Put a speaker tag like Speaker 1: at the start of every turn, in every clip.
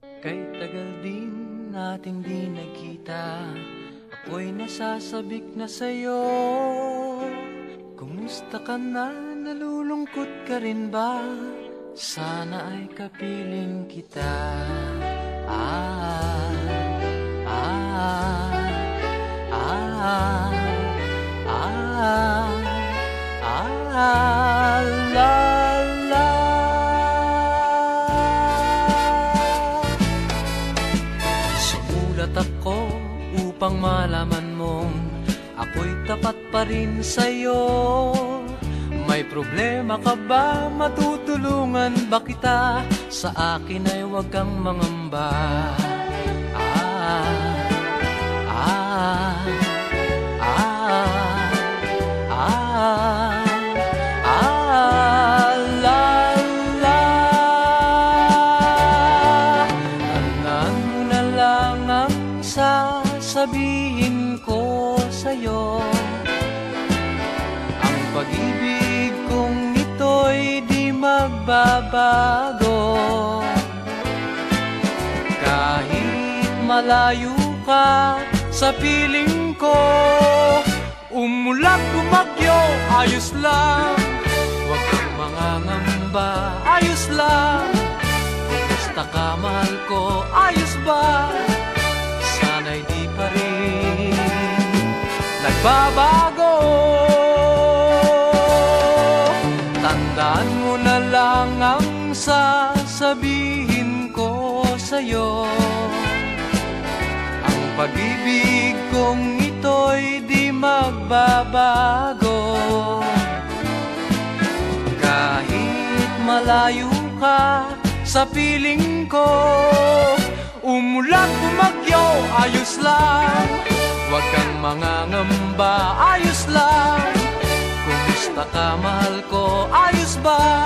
Speaker 1: Kay tagal din natin di nagkita, ako'y nasasabik na sa'yo. Kumusta ka na? Nalulungkot ka rin ba? Sana ay kapiling kita. Ah, ah, ah, ah, ah, la, la. Sumulat ako upang malaman mong ako'y tapat pa rin sa'yo. May problema ka ba? Matutulungan ba kita? Sa akin ay huwag kang mangamba. Ah, ah, ah, ah, ah, la, la. Tandaan mo na lang ang sasabihin ko sa'yo. Ang pag-ibig kong ito'y di magbabago. Kahit malayo ka sa piling ko, umulan bumagyo, ayos lang. Huwag kang mangangamba, ayos lang. Kumusta ka, mahal ko, ayos ba? Sana'y di pa rin nagbabago. Tandaan mo na lang ang sasabihin ko sa'yo. Ang pag-ibig kong ito'y di magbabago. Kahit malayo ka sa piling ko, umulan bumagyo, ayos lang. Huwag kang mangangamba, ayos lang. Kumusta ka, mahal ko, ayos ba?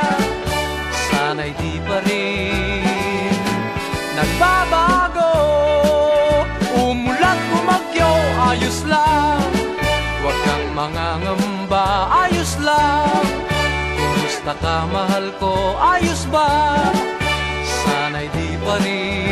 Speaker 1: Sana'y di pa rin nagbabago. Umulan bumagyo, ayos lang. Huwag kang mangangamba, ayos lang. Kumusta ka, mahal ko, ayos ba? Sana'y di pa rin